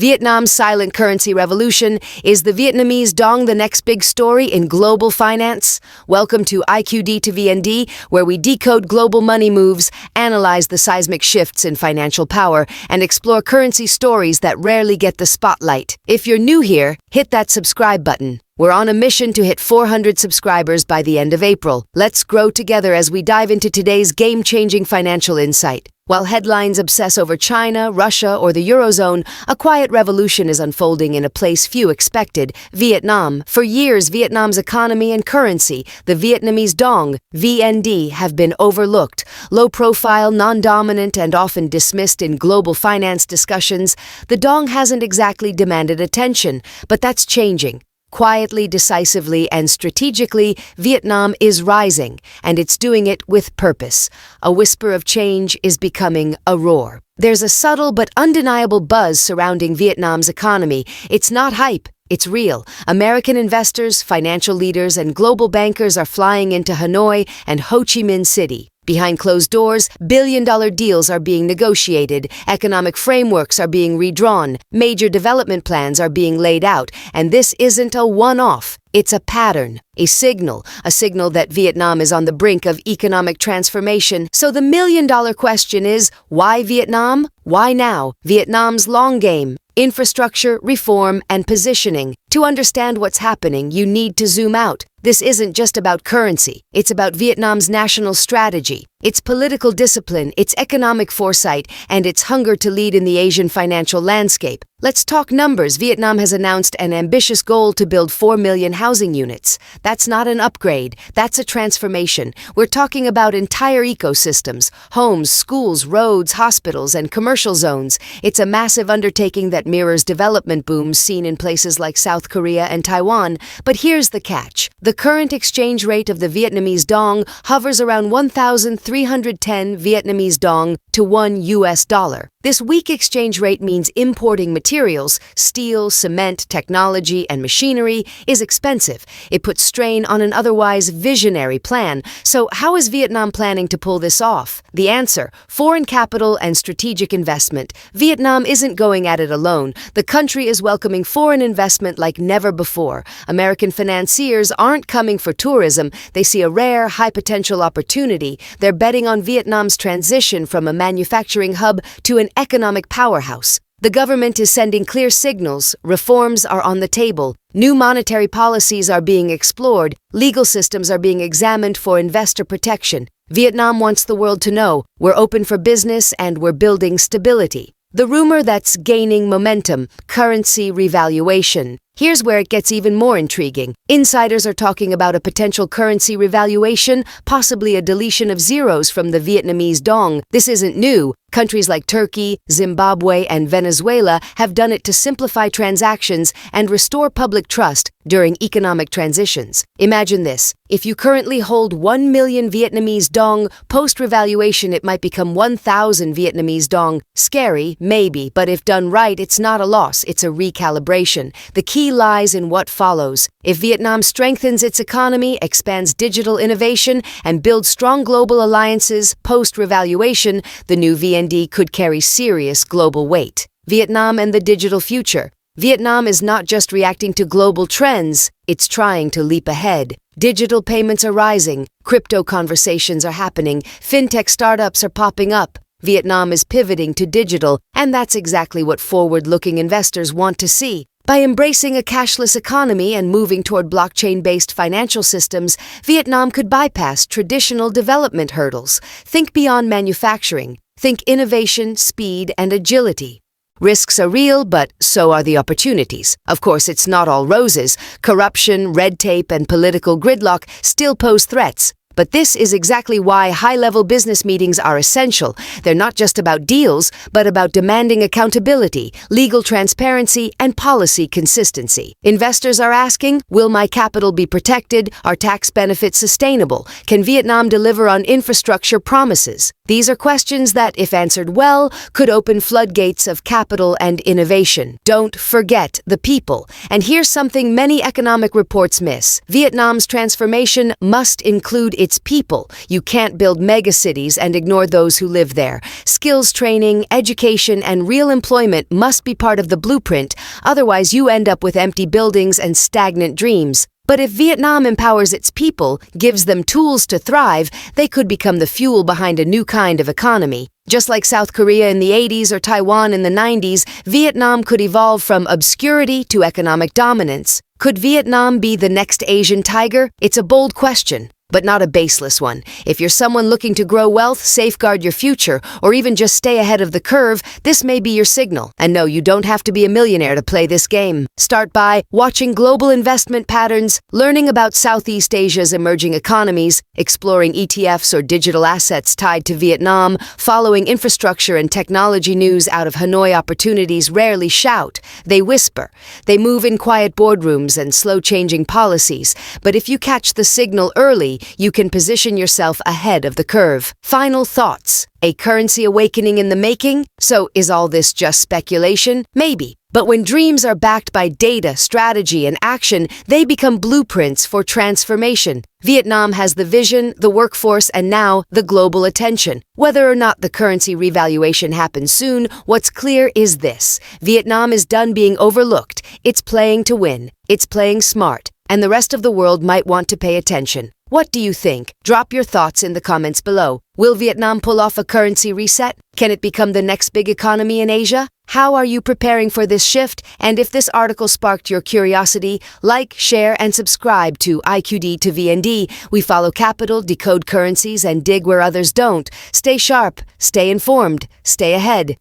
Vietnam's silent currency revolution. Is the Vietnamese dong the next big story in global finance? Welcome to IQD to VND, where we decode global money moves, analyze the seismic shifts in financial power, and explore currency stories that rarely get the spotlight. If you're new here, hit that subscribe button. We're on a mission to hit 400 subscribers by the end of April. Let's grow together as we dive into today's game-changing financial insight. While headlines obsess over China, Russia, or the Eurozone, a quiet revolution is unfolding in a place few expected, Vietnam. For years, Vietnam's economy and currency, the Vietnamese dong, VND, have been overlooked. Low-profile, non-dominant, and often dismissed in global finance discussions, the dong hasn't exactly demanded attention, but that's changing. Quietly, decisively, and strategically, Vietnam is rising, and it's doing it with purpose. A whisper of change is becoming a roar. There's a subtle but undeniable buzz surrounding Vietnam's economy. It's not hype. It's real. American investors, financial leaders, and global bankers are flying into Hanoi and Ho Chi Minh City. Behind closed doors, billion-dollar deals are being negotiated, economic frameworks are being redrawn, major development plans are being laid out, and this isn't a one-off. It's a pattern, a signal that Vietnam is on the brink of economic transformation. So the million-dollar question is, why Vietnam? Why now? Vietnam's long game. Infrastructure, reform, and positioning. To understand what's happening, you need to zoom out. This isn't just about currency. It's about Vietnam's national strategy, its political discipline, its economic foresight, and its hunger to lead in the Asian financial landscape. Let's talk numbers. Vietnam has announced an ambitious goal to build 4 million housing units. That's not an upgrade. That's a transformation. We're talking about entire ecosystems, homes, schools, roads, hospitals, and commercial zones. It's a massive undertaking that mirrors development booms seen in places like South Korea and Taiwan. But here's the catch. The current exchange rate of the Vietnamese dong hovers around 1,310 Vietnamese dong to $1. This weak exchange rate means importing materials, steel, cement, technology, and machinery is expensive. It puts strain on an otherwise visionary plan. So how is Vietnam planning to pull this off? The answer: foreign capital and strategic investment. Vietnam isn't going at it alone. The country is welcoming foreign investment like never before. American financiers aren't coming for tourism. They see a rare, high-potential opportunity. They're betting on Vietnam's transition from a manufacturing hub to an economic powerhouse. The government is sending clear signals. Reforms are on the table. New monetary policies are being explored. Legal systems are being examined for investor protection. Vietnam wants the world to know we're open for business and we're building stability. The rumor that's gaining momentum: currency revaluation. Here's where it gets even more intriguing. Insiders are talking about a potential currency revaluation, possibly a deletion of zeros from the Vietnamese dong. This isn't new. Countries like Turkey, Zimbabwe, and Venezuela have done it to simplify transactions and restore public trust during economic transitions. Imagine this. If you currently hold 1 million Vietnamese dong, post-revaluation it might become 1,000 Vietnamese dong. Scary, maybe, but if done right, it's not a loss, it's a recalibration. The key lies in what follows. If Vietnam strengthens its economy, expands digital innovation, and builds strong global alliances post-revaluation, the new VND could carry serious global weight. Vietnam and the digital future. Vietnam is not just reacting to global trends, it's trying to leap ahead. Digital payments are rising, crypto conversations are happening, fintech startups are popping up. Vietnam is pivoting to digital, and that's exactly what forward-looking investors want to see. By embracing a cashless economy and moving toward blockchain-based financial systems, Vietnam could bypass traditional development hurdles. Think beyond manufacturing. Think innovation, speed, and agility. Risks are real, but so are the opportunities. Of course, it's not all roses. Corruption, red tape, and political gridlock still pose threats. But this is exactly why high-level business meetings are essential. They're not just about deals, but about demanding accountability, legal transparency, and policy consistency. Investors are asking, will my capital be protected? Are tax benefits sustainable? Can Vietnam deliver on infrastructure promises? These are questions that, if answered well, could open floodgates of capital and innovation. Don't forget the people. And here's something many economic reports miss. Vietnam's transformation must include its people. You can't build megacities and ignore those who live there. Skills training, education, and real employment must be part of the blueprint, otherwise you end up with empty buildings and stagnant dreams. But if Vietnam empowers its people, gives them tools to thrive, they could become the fuel behind a new kind of economy. Just like South Korea in the 80s or Taiwan in the 90s, Vietnam could evolve from obscurity to economic dominance. Could Vietnam be the next Asian tiger? It's a bold question, but not a baseless one. If you're someone looking to grow wealth, safeguard your future, or even just stay ahead of the curve, this may be your signal. And no, you don't have to be a millionaire to play this game. Start by watching global investment patterns, learning about Southeast Asia's emerging economies, exploring ETFs or digital assets tied to Vietnam, following infrastructure and technology news out of Hanoi. Opportunities rarely shout, they whisper. They move in quiet boardrooms and slow-changing policies. But if you catch the signal early, you can position yourself ahead of the curve. Final thoughts. A currency awakening in the making? So is all this just speculation? Maybe. But when dreams are backed by data, strategy, and action, they become blueprints for transformation. Vietnam has the vision, the workforce, and now the global attention. Whether or not the currency revaluation happens soon, what's clear is this. Vietnam is done being overlooked. It's playing to win. It's playing smart. And the rest of the world might want to pay attention. What do you think? Drop your thoughts in the comments below. Will Vietnam pull off a currency reset? Can it become the next big economy in Asia? How are you preparing for this shift? And if this article sparked your curiosity, like, share, and subscribe to IQD to VND. We follow capital, decode currencies, and dig where others don't. Stay sharp, stay informed, stay ahead.